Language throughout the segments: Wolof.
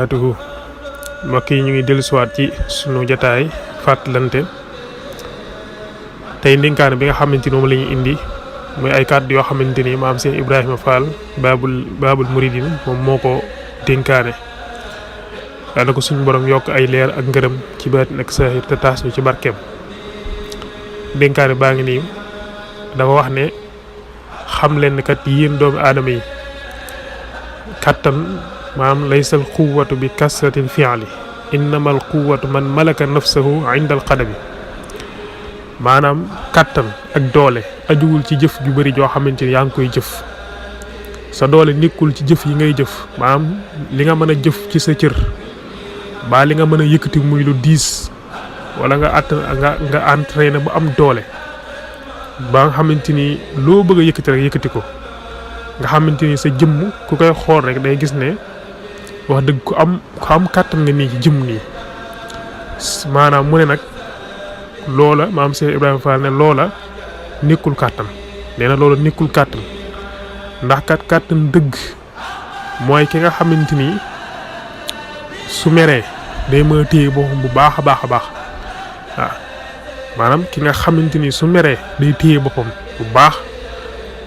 atuhu mbokk yi ñu ngi dellusiwaat ci sunu jotaay fàttalante tey ndénkaane bi nga xamante ni moom la ñu indi muy ay kàddu yoo xamante ni maam Cheikh Ibrahima Fall baabul muridin moom moo ko dénkaane yàlla ko suñu borom yokk ay leer ak ngërëm ci baatin ak saahir te taas ñu ci barkeem. dénkaane baa ngi nii dafa wax ne xam leen kat yéen doomu aadama yi kattan maanaam laysal quwwatu bi kasratil fi'li innamal quwwatu man malaka nafsahu inda al qadami maanaam kattan ak doole ajuwul ci jëf ju bari joo xamante ni yaa ngi koy jëf sa doole nekkul ci jëf yi ngay jëf maanaam li nga mën a jëf ci sa cër baa li nga mën a yëkkati muy lu diis wala nga entraîné ba am doole ba nga xamante ni loo bëgg a yëkkati rek yëkkati ko nga xamante ni sa jëmm ku koy xool rek day gis ne wax dëgg ku am kàttan nga nii ci jëmm nii maanaam mu ne nag loola maam Cheikh Ibrahima Fall ne loola nekkul kàttan nee na loola nekkul kàttan ndax kàttan dëgg mooy ki nga xamante ni su meree day mën a téye boppam bu baax a baax a baax waaw maanaam ki nga xamante ni su meree day téye boppam bu baax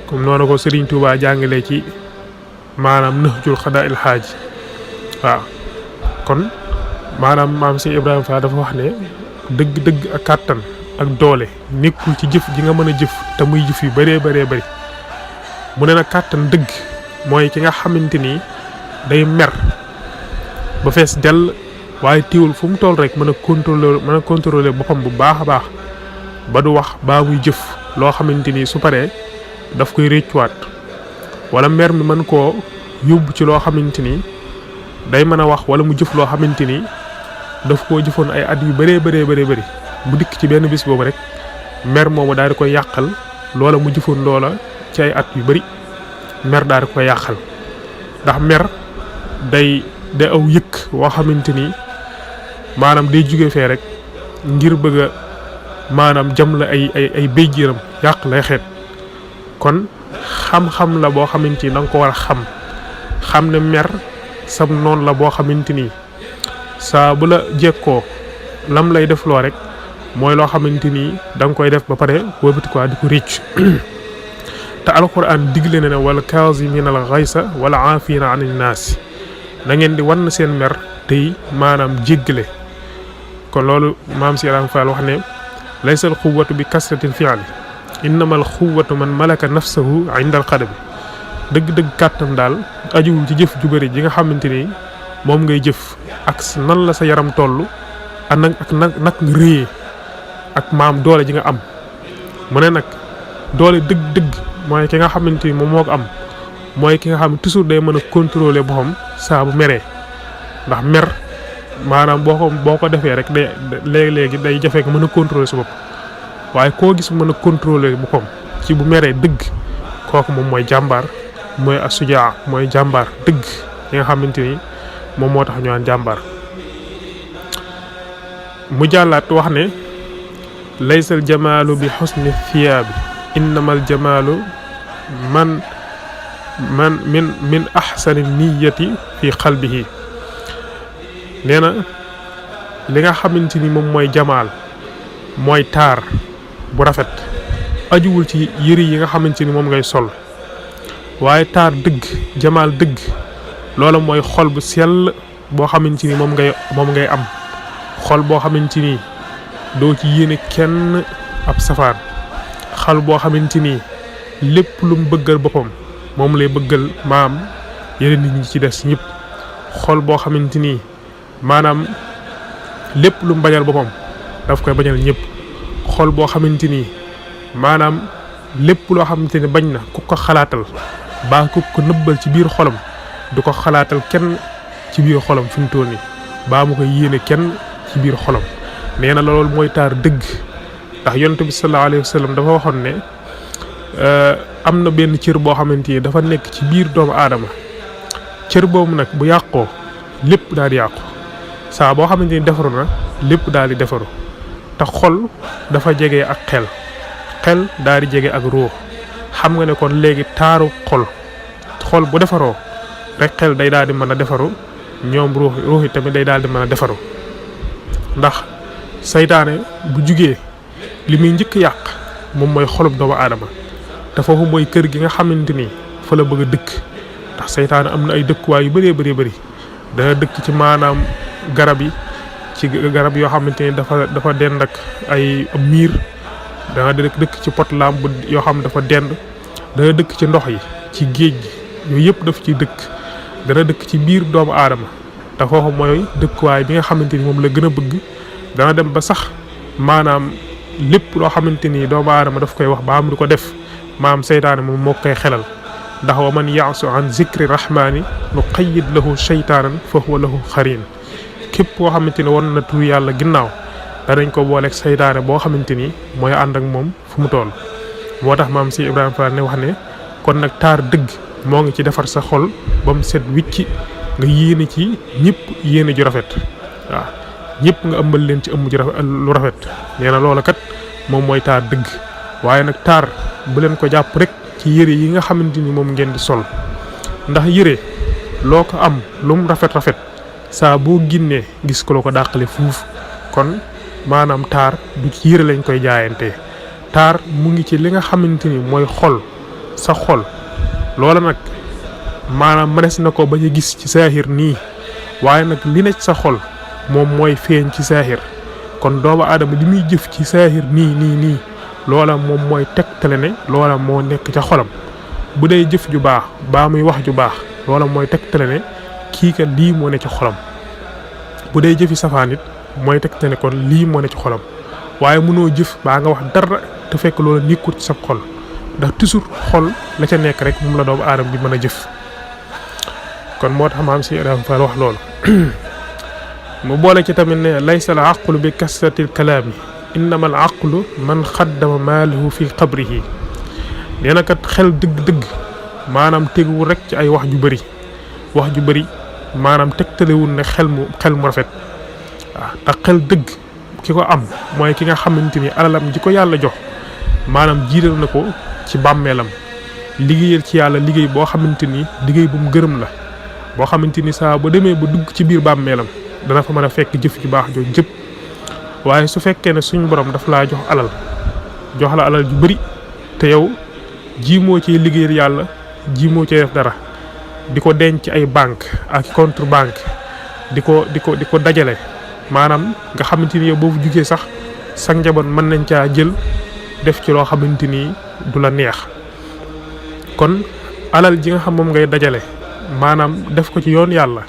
comme noonu ko Serigne Touba jàngalee ci maanaam Nahjul Qadaa'il Haaj waaw kon maanaam maam Cheikh Ibrahima Fall dafa wax ne dëgg ak kàttan ak doole nekkul ci jëf ji nga mën a jëf te muy jëf yu bëree bëri mu ne nag kàttan dëgg mooy ki nga xamante ni day mer ba fees dell waaye teewul fu mu toll rek mën a contrôler boppam bu baax a baax ba du wax baa muy jëf loo xamante ni su paree daf koy réccuwaat wala mer mi mën koo yóbbu ci loo xamante ni day mën a wax wala mu jëf loo xamante ni daf koo jëfoon ay at yu bëree bëri bu dikk ci benn bis boobu rek mer moomu daal di koy yàqal loola mu jëfoon loola ci ay at yu bëri mer daal di koy yàqal ndax mer day aw yëkk woo xamante ni maanaam day jóge fee rek ngir bëgg a maanaam jam la ay béjjiram yàq lay xeet kon xam-xam la boo xamante ni da nga ko war a xam ne mer sam noonu la boo xamante ni saa bu la jekkoo lam lay def loo rek mooy loo xamante ni da nga koy def ba pare wëlbati ko di ko réccu te alquran digle na ne wala kaazimina al ghaysa wala aafina anin naas na ngeen di wan seen mer tey maanaam jéggale kon loolu maam si Ibrahima Fall wax ne laysal quwwatu bi kasratil fi'li innamal quwwatu man malaka nafsahu inda al qadami dëgg kàttan daal ajuwul ci jëf ju bëri ji nga xamante ni moom ngay jëf ak nan la sa yaram toll ak nag nga réyee ak maam doole ji nga am mu ne nag doole dëgg mooy ki nga xamante ni moom moo ko am mooy ki nga xam toujours day mën a contrôler boppam saa bu meree ndax mer maanaam boo ko defee rek day léegi day jafe nga mën a contrôler sa bopp waaye koo gis mën a contrôler boppam ci bu meree dëgg kooku moom mooy jàmbaar mooy asujaa mooy jàmbaar dëgg yi nga xamante ni moom moo tax ñu naan jàmbaar mu jàllaat wax ne laysal jamaalu bi xusni thiyaabi innamal jamaalu min ahsani niyati fi qalbihi nee na li nga xamante ni moom mooy jamaal mooy taar bu rafet ajuwul ci yëri yi nga xamante ni moom ngay sol waaye taar dëgg jamaal dëgg loola mooy xol bu sell boo xamante ni moom ngay am xol boo xamante ni doo ci yéene kenn ab safaan xol boo xamante ni lépp lu mu bëggal boppam moom lay bëggal maam yeneen nit ñi ci des ñëpp xol boo xamante ni maanaam lépp lu mu bañal boppam daf koy bañal ñëpp xol boo xamante ni maanaam lépp loo xamante ni bañ na ku ko xalaatal baa ku ko nëbbal ci biir xolam du ko xalaatal kenn ci biir xolam fi mu toll nii baa mu koy yéene kenn ci biir xolam nee na loolu mooy taar dëgg ndax yonent bi sallallahu alayhi wa sallam dafa waxoon ne am na benn cër boo xamante ni dafa nekk ci biir doomu aadama cër boobu nag bu yàqoo lépp daal di yàqu saa boo xamante ni defaru na lépp daal di defaru te xol dafa jege ak xel daal di jege ak ruux xam nga ne kon léegi taaru xol bu defaroo rek xel day daal di mën a defaru ñoom ruux yi tamit day daal di mën a defaru ndax saytaane bu jugee li muy njëkk yàq moom mooy xolub doomu aadama te foofu mooy kër gi nga xamante ni fa la bëgg a dëkk ndax saytaane am na ay dëkkuwaay yu bëree bëri dana dëkk ci maanaam garab yi ci garab yoo xamante ni dafa dend ak ay miir dana dëkk ci pot lamb yoo xam dafa dend dana dëkk ci ndox yi ci géej gi yooyu yëpp daf ci dëkk dana dëkk ci biir doomu aadama te foofu mooy dëkkuwaay bi nga xamante ni moom la gën a bëgg dana dem ba sax maanaam lépp loo xamante ni doomu aadama daf koy wax ba am du ko def maam seytaane moom moo koy xelal ndax wa man yaasu an zikri rahmaani nu qayyid lahu shaytaanan fa huwa lahu xarin képp koo xamante ni wan na tur yàlla ginnaaw danañ ko booleeg seytaane boo xamante ni mooy ànd ak moom fu mu toll moo tax maam si Ibrahima Fall ne wax ne kon nag taar dëgg moo ngi ci defar sa xol ba mu set wicci nga yéene ci ñëpp yéene ju rafet waaw ñëpp nga ëmbal leen ci ëmb ju rafet lu rafet nee na loola kat moom mooy taar dëgg waaye nag taar bu leen ko jàpp rek ci yére yi nga xamante ni moom ngeen di sol ndax yére loo ko am lu mu rafet saa boo ginnee gis ko la ko dàqale fuuf kon maanaam taar du ci yére lañ koy jaayantee taar mu ngi ci li nga xamante ni mooy xol sa xol loola nag maanaam mënees na ko bañ a gis ci saahir nii waaye nag li ne ci sa xol moom mooy feeñ ci saahir kon doomu aadama li muy jëf ci saahir nii loola moom mooy tegtale ne loola moo nekk ca xolam bu dee jëf ju baax baa muy wax ju baax loola mooy tegtale ne kii kat lii moo ne ci xolam bu dee jëfi safaan it mooy tegtale ne kon lii moo ne ci xolam waaye mënoo jëf baa nga wax dara te fekk loola nekkul ci sa xol ndax toujours xol la ca nekk rek moom la doomu aadama bi mën a jëf kon moo tax maam si Ibrahima Fall wax loolu mu boole ci tamit ne laysa al aqlu bi kasratil kalaami innama al aqlu man xaddama maalahu fi qabrihi nee na kat xel dëgg-dëgg maanaam teguwul rek ci ay wax ju bëri maanaam tegtalewul ne xel mu rafet waaw ndax xel dëgg ki ko am mooy ki nga xamante ni alalam ji ko yàlla jox maanaam jiital na ko ci bàmmeelam liggéeyal ci yàlla liggéey boo xamante ni liggéey bu mu gërëm la boo xamante ni saa ba demee ba dugg ci biir bàmmeelam dana fa mën a fekk jëf ju baax jooju jëpp waaye su fekkee ne suñ borom daf laa jox la alal ju bëri te yow jiimoo ci liggéeyal yàlla jiimoo ci def dara di ko denc ay banque ak contre banque di ko dajale maanaam nga xamante ni yow boobu jugee sax sa njaboot mën nañ caa jël def ci loo xamante ni du la neex kon alal ji nga xam moom ngay dajale maanaam def ko ci yoon yàlla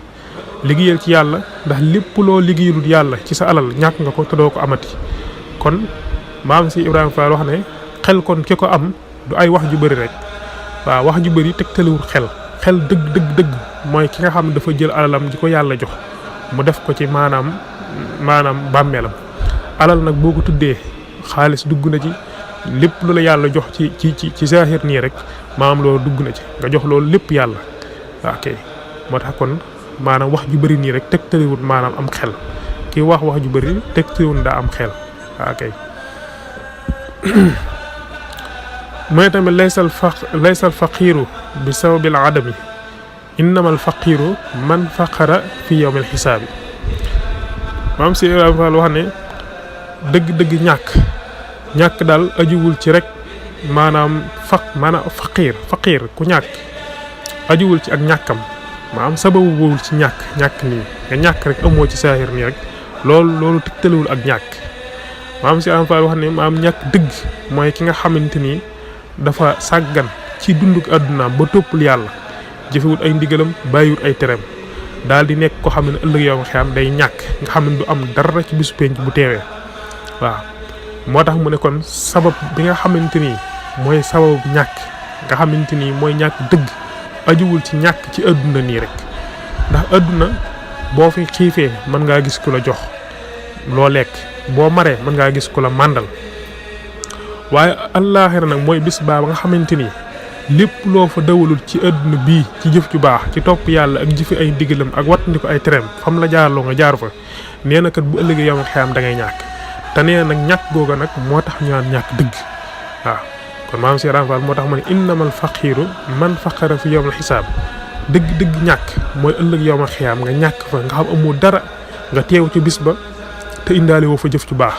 liggéeyal ci yàlla ndax lépp loo liggéeyalul yàlla ci sa alal ñàkk nga ko te doo ko amati kon maam si Ibrahima Fall wax ne xel kon ki ko am du ay wax ju bëri rek waaw wax ju bëri tegtaliwul xel dëgg mooy ki nga xam ne dafa jël alalam ji ko yàlla jox mu def ko ci maanaam bàmmeelam alal nag boo ko tuddee xaalis dugg na ci lépp lu la yàlla jox ci zahir nii rek maanaam loolu dugg na ci nga jox loolu lépp yàlla ok moo tax kon maanaam wax ju bëri nii rek tegtaliwul maanaam am xel kii wax ju bëri tegtaliwul daa am xel ok mooy tamit laysal faqiiru bi sababil adami innamal faqiiru man faqara fi yawmil xisaabi maam si Ibrahima Fall wax ne dëgg ñàkk daal ajuwul ci rek maanaam faqiir ku ñàkk ajuwul ci ak ñàkkam maanaam sababu boowul ci ñàkk nii nga ñàkk rek amoo ci saahir nii rek loolu tegtalewul ak ñàkk maam si Ibrahima Fall wax ne maam ñàkk dëgg mooy ki nga xamante ni dafa sàggan ci dunduk àddunaam ba toppul yàlla jëfewut ay ndigalam bàyyiwut ay tereem daal di nekk ko xam ne ëllëg yow nga xam day ñàkk nga xam ne du am dara ci bisu penc bu teewee waaw moo tax mu ne kon sabab bi nga xamante ni mooy sababu ñàkk nga xamante ni mooy ñàkk dëgg ajuwul ci ñàkk ci àdduna nii rek ndax àdduna boo fi xiifee mën ngaa gis ku la jox loo lekk boo maree mën ngaa gis ku la màndal waaye allaaxira nag mooy bis baa ba nga xamante ni lépp loo fa dawalul ci àdduna bii ci jëf ju baax ci topp yàlla ak jëfi ay ndigalam ak wattandi ko ay tereem fam la jaarloo nga jaar fa nee na kat bu ëllëgee yow nga xeyam da ngay ñàkk te nee na nag ñàkk googa nag moo tax ñu naan ñàkk dëgg waaw kon maam si Ibrahima Fall moo tax ma ne innamal faqiiru man faqara fi yawmil xisaab dëgg ñàkk mooy ëllëg yow ma xiyaam nga ñàkk fa nga xam amoo dara nga teew ci bis ba te indaale woo fa jëf ju baax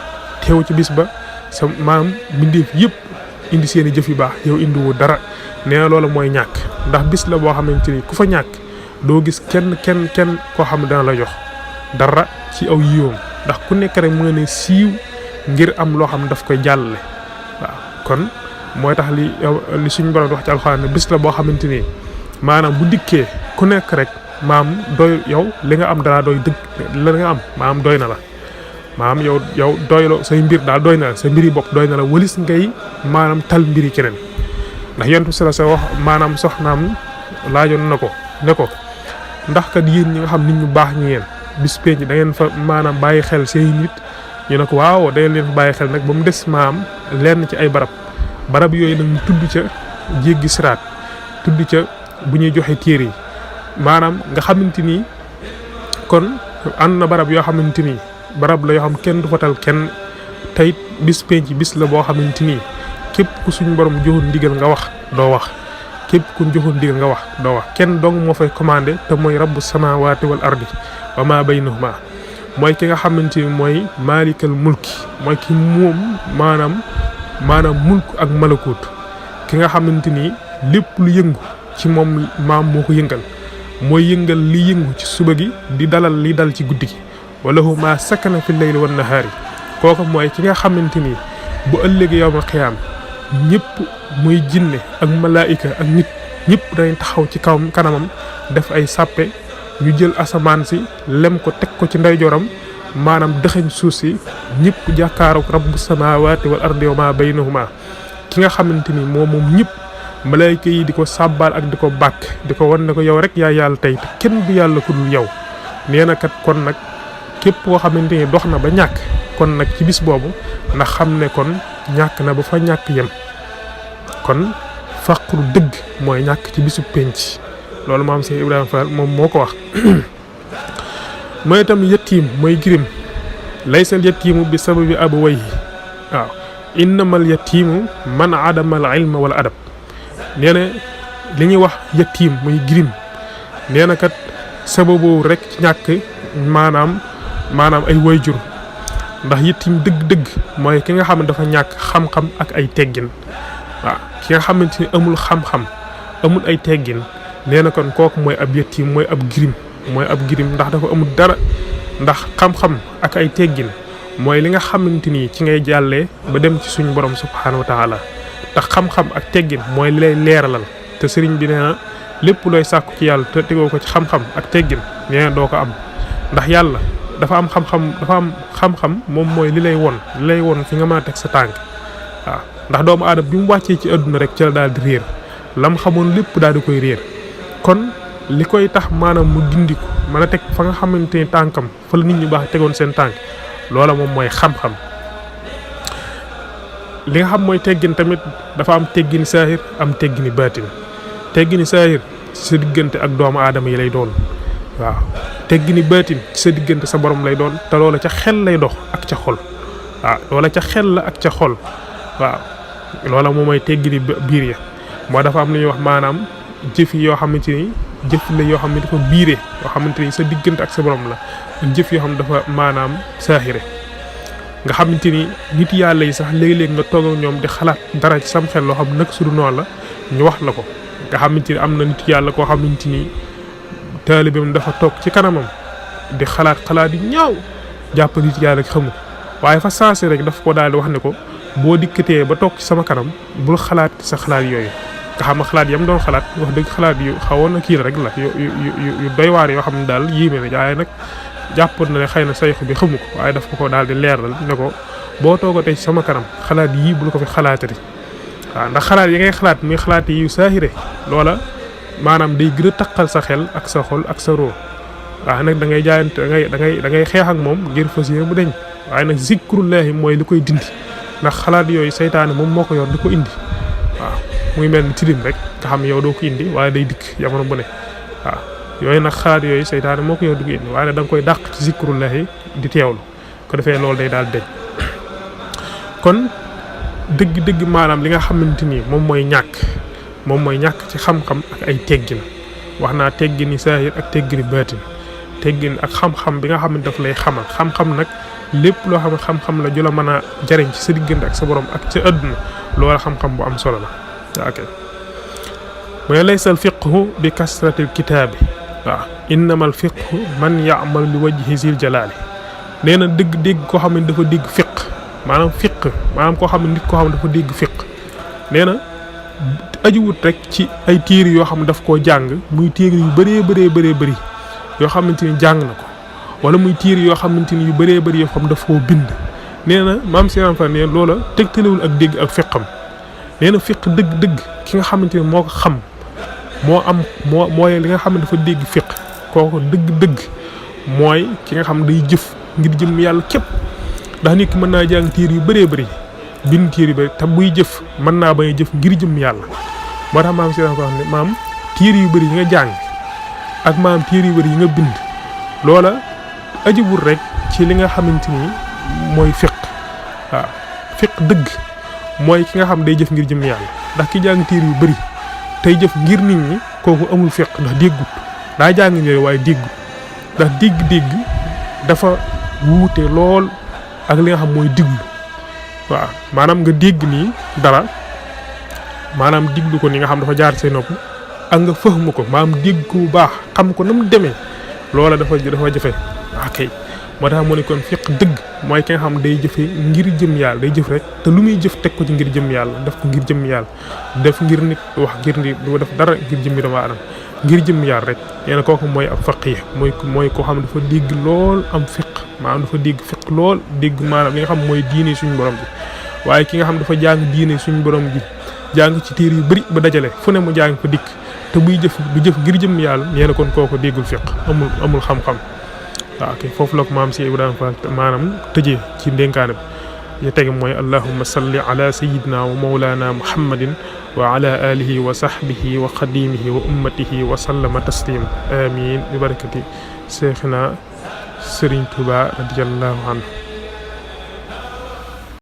teew ci bis ba sa maam mbindeef yëpp indi seeni jëf yu baax yow indi woo dara nee na loolu mooy ñàkk ndax bis la boo xamante ni ku fa ñàkk doo gis kenn koo xam ne dana la jox dara ci aw yiwam ndax ku nekk rek mën ne siiw ngir am loo xam ne daf koy jàllale waaw kon mooy tax li suñu borom wax ci alxuraan ne bis la boo xamante ni maanaam bu dikkee ku nekk rek maam doy yow li nga am dara doy dëgg la nga am maam doy na la maam yow doyloo say mbir daal doy na la sa mbiri bopp doy na la walis ngay maanaam tal mbiri keneen ndax yonent bi sa wax maanaam soxnaam laajoon na ko ne ko ndax kat yéen ñi nga xam nit ñu baax ñi ngeen bis penc da ngeen fa maanaam bàyyi xel seen nit ñu ne ko waaw da ngeen leen fa bàyyi xel nag ba mu des maam lenn ci ay barab yooyu nag mu tudd ca jéggi siraat tudd ca bu ñuy joxe téere yi maanaam nga xamante ni kon ànd na barab yoo xamante ni barab la yoo xam kenn du fa tal kenn tey bis penc bis la boo xamante ni képp ku suñu borom joxoon ndigal nga wax doo wax képp ku joxoon ndigal nga wax doo wax kenn dong moo fay commandé te mooy rabbu samawati wal ardi wa ma baynahuma mooy ki nga xamante ni mooy maalikal mulki mooy ki moom maanaam mulk ak malakut ki nga xamante ni lépp lu yëngu ci moom maam moo ko yëngal mooy yëngal li yëngu ci suba gi di dalal li dal ci guddi gi wala hu ma sakana fi layli wan nahaari kooku mooy ki nga xamante ni bu ëllëgee yawmal xiyaam ñëpp muy jinne ak malaayika ak nit ñëpp dañ taxaw ci kawam kanamam def ay sàppe ñu jël asamaan si lem ko teg ko ci ndeyjooram maanaam dëxëñ suuf si ñëpp jàkkaaru rabbu samawati wal ardi wa ma baynahuma ki nga xamante ni moom ñëpp malaayika yi di ko sàbbaal ak di ko bàkk di ko wan ne ko yow rek yaa yàlla tey te kenn du yàlla ku dul yow nee na kat kon nag képp koo xamante ni dox na ba ñàkk kon nag ci bis boobu ndax xam ne kon ñàkk na ba fa ñàkk yem kon faqru dëgg mooy ñàkk ci bisu penc loolu maam Cheikh Ibrahima Fall moom moo ko wax mooy itam yatiim mooy girim laysal yatiimu bi sababi abawayhi waaw innamal yatiimu man adamal ilma wala adab nee na li ñuy wax yatiim muy girim nee na kat sababu rek ci ñàkk maanaam ay wayjur ndax yatiim dëgg-dëgg mooy ki nga xam ne dafa ñàkk xam-xam ak ay teggin waaw ki nga xamante ni amul xam-xam amul ay teggin nee na kon kooku mooy ab yatiim mooy ab girim ndax dafa amul dara ndax xam-xam ak ay teggin mooy li nga xamante ni ci ngay jàllee ba dem ci suñu borom subhaanahu wa taala tax xam-xam ak teggin mooy li lay leeralal te sëriñ bi nee na lépp looy sàkku ci yàlla te tegoo ko ci xam-xam ak teggin nee na doo ko am ndax yàlla dafa am xam-xam moom mooy li lay won fi nga mën a teg sa tànk waaw ndax doomu aadama bi mu wàccee ci àdduna rek ci la daal di réer lam xamoon lépp daal di koy réer kon li koy tax maanaam mu gindiku mën a teg fa nga xamante ni tànkam fa la nit ñu baax tegoon seen tànk loola moom mooy xam-xam li nga xam mooy teggin tamit dafa am teggini saahir am teggini baatin teggini saahir ci sa diggante ak doomu aadama yi lay doon waaw teggini baatin ci sa diggante sa borom lay doon te loola ca xel lay dox ak ca xol waaw loola ca xel la ak ca xol waaw loola moom mooy teggini biir ya moo dafa am lu ñuy wax maanaam jëf yi yoo xamante ni jëf la yoo xam ne dafa biire yoo xamante ni sa diggante ak sa borom la ak jëf yoo xam ne dafa maanaam saahire nga xamante ni nit yàlla yi sax léeg-léeg nga toog ak ñoom di xalaat dara ci sam xel loo xam nag sudu noonu la ñu wax la ko nga xamante ni am na nit yàlla koo xamante ni taalibeem dafa toog ci kanamam di xalaat yi ñaaw jàpp nit yàlla xamu waaye fa saasi rek daf ko daal di wax ne ko boo dikkatee ba toog ci sama kanam bul xalaat sa xalaat yooyu nga xam ne xalaat yam doon xalaat wax dëgg xalaat yu xawoon na kii rek la yu doy waar yoo xam ne daal yéeme na waaye nag jàppoon na ne xëy na sayxu bi xamu ko waaye daf ko daal di leeral ne ko boo toogatee ci sama kanam xalaat yii bul ko fi xalaatati waaw ndax xalaat yi ngay xalaat muy xalaat yi yu saahire loola maanaam day gën a taqal sa xel ak sa xol ak sa roo waaye nag da ngay jaayante da ngay xeex ak moom ngir fas yéene mu deñ waaye nag zikrullahi mooy li koy dindi ndax xalaat yooyu saytaane moom moo ko yor di ko indi waaw muy mel ni tilim rek nga xam yow doo ko indi waaye day dikk jamono bu ne waaw yooyu nag xalaat yooyu saytaane moo ko yor di ko indi waaye nag da nga koy dàq ci zikrullahi di teewlu ko defee loolu day daal deñ kon dëgg-dëgg maanaam li nga xamante ni moom mooy ñàkk ci xam-xam ak ay teggin wax naa teggini saahir ak teggini baatin teggin ak xam-xam bi nga xam ne daf lay xamal xam-xam nag lépp loo xam ne xam-xam la ju la mën a jariñ ci sa diggante ak sa borom ak ca àdduna loola xam-xam bu am solo la ok mu ne laysa al fiqhu bi kasratil kitaabi waaw innamal fiqhu man ya'mal li wajhi zil jalaali nee na dégg koo xam ne dafa dégg fiq maanaam koo xam ne nit koo xam ne dafa dégg fiq nee na ajuwut rek ci ay téere yoo xam ne daf koo jàng muy téere yu bëree bëri yoo xamante ni jàng na ko wala muy téere yoo xamante ni yu bëree bëri yoo xam daf koo bind nee na maam Cheikh Fall nee loola tegtalewul ak dégg ak fiqam nee na fiq dëgg ki nga xamante ni moo ko xam mooy li nga xam ne dafa dégg fiq kooku dëgg mooy ki nga xam day jëf ngir jëm yàlla képp ndax nit ki mën naa jàng téere yu bëree bëri bind téere yu bëri te buy jëf mën naa bañ a jëf ngir jëm yàlla moo tax maam Cheikh Fall ne maam téere yu bëri yi nga jàng ak maam téere yu bëri yi nga bind loola ajiwul rek ci li nga xamante ni mooy fiq waaw fiq dëgg mooy ki nga xam day jëf ngir jëm yàlla ndax ki jàng téere yu bëri tey jëf ngir nit ñi kooku amul fiq ndax déggut daa jàng ñooy waaye déggut ndax dégg dafa wuute lool ak li nga xam mooy diglu waaw maanaam nga dégg nii dara maanaam diglu ko ni nga xam dafa jaar say nopp ak nga fahmu ko maanaam dégg ko bu baax xam ko na mu demee loola dafa jafe ok moo tax mu ne kon fiq dëgg mooy ki nga xam day jëfe ngir jëm yàlla day jëf rek te lu muy jëf teg ko ci ngir jëm yàlla def ko ngir jëm yàlla def ngir nit wax ngir nit du def dara ngir jëmmi doomu aadama ngir jëm yàlla rek nee na kooku mooy ab faqih mooy koo xam ne dafa dégg lool am fiq maanaam dafa dégg fiq lool dégg maanaam li nga xam mooy diine suñu borom bi waaye ki nga xam dafa jàng diine suñu borom bi jàng ci téere yu bëri ba dajale fu ne mu jàng fa dikk te buy jëf du jëf ngir jëm yàlla nee na kon kooku déggul fiq amul xam-xam waaw ok foofu la ko maam si Ibrahima Fall maanaam tëjee ci ndénkaane bi ñu tege mooy allahumma salli ala sayyidina wa mawlana muhammadin wa ala alihi wa sahbihi wa qadimihi wa ummatihi wa sallama taslima amin bi barakati Cheikhina Serigne Touba radiyallahu anhu